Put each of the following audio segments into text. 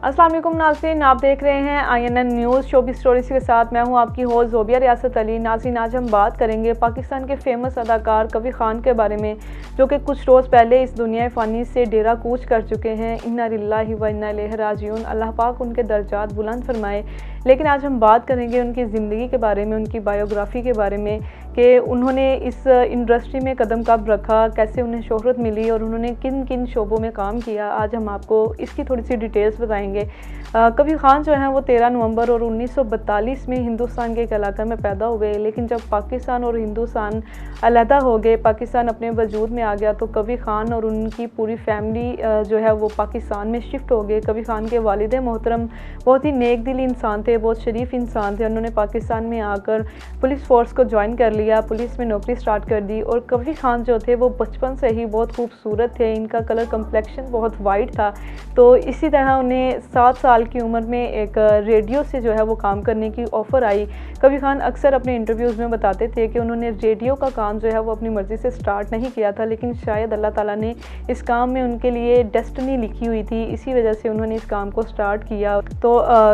अस्सलाम वालेकुम नाज़रीन, आप देख रहे हैं INN न्यूज़ शोबी स्टोरीज के साथ। मैं हूं आपकी होस्ट ज़ोबिया रियासत अली। नाज़रीन, आज हम बात करेंगे पाकिस्तान के फेमस अदाकार कबीर खान के बारे में, जो कि कुछ रोज़ पहले इस दुनिया फ़ानी से डेरा कूच कर चुके हैं। इन्ना लिल्लाहि व इन्ना इलैहि राजिऊन। अल्लाह पाक उनके दर्जात बुलंद फरमाए। लेकिन आज हम बात करेंगे उनकी ज़िंदगी के बारे में, उनकी बायोग्राफ़ी के बारे में कि उन्होंने इस इंडस्ट्री में कदम कब रखा, कैसे उन्हें शोहरत मिली और उन्होंने किन किन शोबों में काम किया। आज हम आपको इसकी थोड़ी सी डिटेल्स बताएंगे। कबीर खान जो हैं वो 13 नवंबर और 1942 में हिंदुस्तान के एक इलाके में पैदा हुए। लेकिन जब पाकिस्तान और हिंदुस्तान अलहदा हो गए, पाकिस्तान अपने वजूद में आ गया, तो कबीर खान और उनकी पूरी फैमिली जो है वो पाकिस्तान में शिफ्ट हो गए। कबीर खान के वालिद मोहतरम बहुत ही नेक दिल इंसान थे, बहुत शरीफ इंसान थे। उन्होंने पाकिस्तान में आकर पुलिस फोर्स को ज्वाइन कर लिया, पुलिस में नौकरी स्टार्ट कर दी। और कबीर खान जो थे वो बचपन से ही बहुत खूबसूरत थे, इनका कलर कम्प्लेक्शन बहुत वाइट था। तो इसी तरह उन्हें 7 साल की उम्र में एक रेडियो से जो है वो काम करने की ऑफ़र आई। कबीर खान अक्सर अपने इंटरव्यूज़ में बताते थे कि उन्होंने रेडियो का काम जो है वो अपनी मर्ज़ी से स्टार्ट नहीं किया था, लेकिन शायद अल्लाह ताला ने इस काम में उनके लिए डेस्टिनी लिखी हुई थी, इसी वजह से उन्होंने इस काम को स्टार्ट किया। तो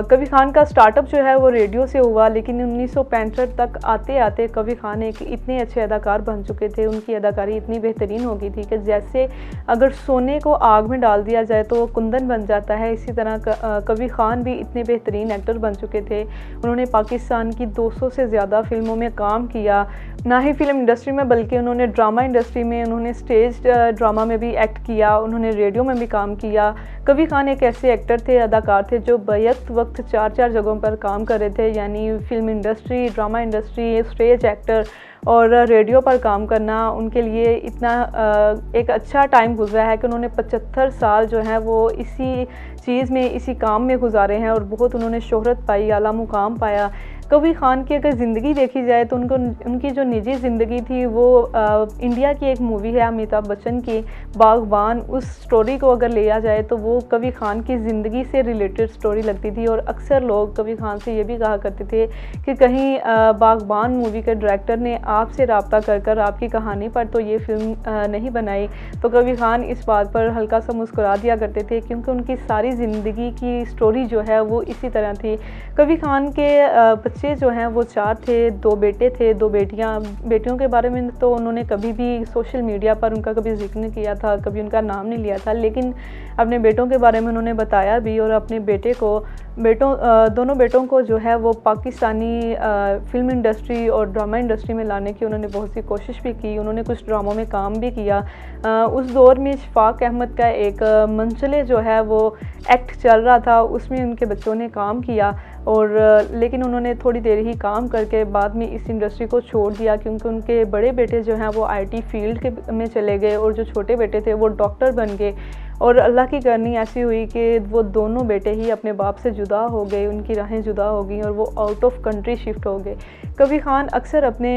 कबीर खान का स्टार्टअप जो है वो रेडियो से हुआ। लेकिन 1965 तक आते आते कबीर खान एक इतने अच्छे अदाकार बन चुके थे, उनकी अदाकारी इतनी बेहतरीन हो गई थी कि जैसे अगर सोने को आग में डाल दिया जाए तो वो कुंदन बन जाता है, इसी तरह कबीर खान भी इतने बेहतरीन एक्टर बन चुके थे। उन्होंने पाकिस्तान की 200 से ज़्यादा फिल्मों में काम किया, ना ही फिल्म इंडस्ट्री में बल्कि उन्होंने ड्रामा इंडस्ट्री में, उन्होंने स्टेज ड्रामा में भी एक्ट किया, उन्होंने रेडियो में भी काम किया। कबीर खान एक ऐसे एक्टर थे, अदाकार थे जो बैक वक्त 4-4 जगहों पर काम कर रहे थे, यानी film industry, drama industry, stage actor और रेडियो पर काम करना उनके लिए इतना एक अच्छा टाइम गुजरा है कि उन्होंने 75 साल जो है वो इसी चीज़ में, इसी काम में गुजारे हैं और बहुत उन्होंने शोहरत पाई, आला मुकाम पाया। कबीर खान की अगर ज़िंदगी देखी जाए तो उनकी जो निजी ज़िंदगी थी वो इंडिया की एक मूवी है अमिताभ बच्चन की, बागबान, उस स्टोरी को अगर लिया जाए तो वो कबीर खान की ज़िंदगी से रिलेटेड स्टोरी लगती थी। और अक्सर लोग कबीर खान से ये भी कहा करते थे कि कहीं बागबान मूवी के डायरेक्टर ने आपसे रब्ता कर आपकी कहानी पर तो ये फिल्म नहीं बनाई। तो कबीर खान इस बात पर हल्का सा मुस्कुरा दिया करते थे, क्योंकि उनकी सारी ज़िंदगी की स्टोरी जो है वो इसी तरह थी। कबीर खान के बच्चे जो हैं वो 4 थे, 2 बेटे थे, 2 बेटियां। बेटियों के बारे में तो उन्होंने कभी भी सोशल मीडिया पर उनका कभी जिक्र नहीं किया था, कभी उनका नाम नहीं लिया था, लेकिन अपने बेटों के बारे में उन्होंने बताया भी। और अपने दोनों बेटों को जो है वो पाकिस्तानी फिल्म इंडस्ट्री और ड्रामा इंडस्ट्री में लाने की उन्होंने बहुत सी कोशिश भी की। उन्होंने कुछ ड्रामों में काम भी किया। उस दौर में शफाक अहमद का एक मंचले जो है वो एक्ट चल रहा था, उसमें उनके बच्चों ने काम किया। और लेकिन उन्होंने थोड़ी देर ही काम करके बाद में इस इंडस्ट्री को छोड़ दिया, क्योंकि उनके बड़े बेटे जो हैं वो IT फील्ड के में चले गए और जो छोटे बेटे थे वो डॉक्टर बन गए। और अल्लाह की करनी ऐसी हुई कि वो दोनों बेटे ही अपने बाप से जुदा हो गए, उनकी राहें जुदा हो गई और वो आउट ऑफ कंट्री शिफ्ट हो गए। कबीर खान अक्सर अपने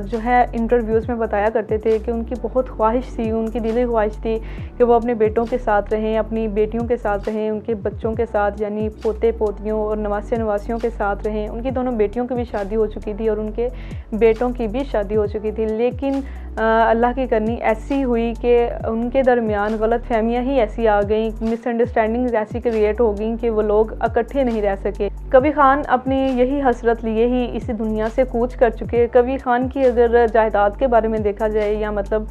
जो है इंटरव्यूज़ में बताया करते थे कि उनकी बहुत ख्वाहिश थी, उनकी दिली ख्वाहिश थी कि वो अपने बेटों के साथ रहें, अपनी बेटियों के साथ रहें, उनके बच्चों के साथ यानी पोते पोतियों और नवासे नवासियों के साथ रहें। उनकी दोनों बेटियों की भी शादी हो चुकी थी और उनके बेटों की भी शादी हो चुकी थी। लेकिन अल्लाह की करनी ऐसी हुई कि उनके दरमियान गलत फहमियाँ ही ऐसी आ गई, मिसअंडरस्टैंडिंग्स ऐसी क्रिएट हो गई कि वो लोग इकट्ठे नहीं रह सके। कबीर खान अपनी यही हसरत लिए ही इसी दुनिया से कूच कर चुके। कबीर खान की अगर जायदाद के बारे में देखा जाए या मतलब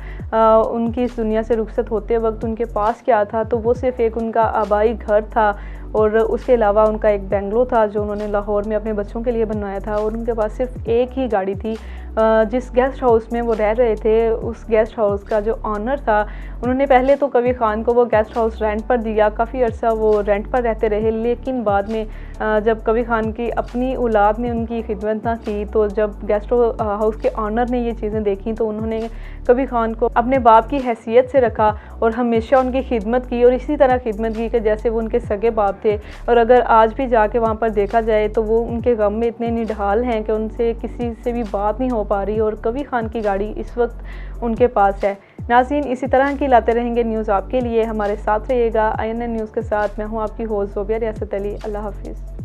उनकी इस दुनिया से रुखसत होते वक्त उनके पास क्या था, तो वो सिर्फ़ एक उनका आबाई घर था और उसके अलावा उनका एक बंगलो था जो उन्होंने लाहौर में अपने बच्चों के लिए बनवाया था। और उनके पास सिर्फ एक ही गाड़ी थी। जिस गेस्ट हाउस में वो रह रहे थे, उस गेस्ट हाउस का जो ऑनर था, उन्होंने पहले तो कबीर खान को वो गेस्ट हाउस रेंट पर दिया, काफ़ी अर्सा वो रेंट पर रहते रहे। लेकिन बाद में जब कबीर खान की अपनी औलाद ने उनकी खिदमत ना की, तो जब गेस्ट हाउस के ऑनर ने ये चीज़ें देखी तो उन्होंने कबीर खान को अपने बाप की हैसियत से रखा और हमेशा उनकी खिदमत की और इसी तरह खिदमत की कि जैसे वो उनके सगे बाप थे। और अगर आज भी जाके वहाँ पर देखा जाए तो वो उनके गम में इतने निढाल हैं कि उनसे किसी से भी बात नहीं हो पा रही। और कबीर खान की गाड़ी इस वक्त उनके पास है। नाज़रीन, इसी तरह की लाते रहेंगे न्यूज़ आपके लिए, हमारे साथ रहिएगा INN न्यूज़ के साथ। मैं हूँ आपकी होस्ट ज़ोबिया रियासत अली। अल्लाह हाफिज़।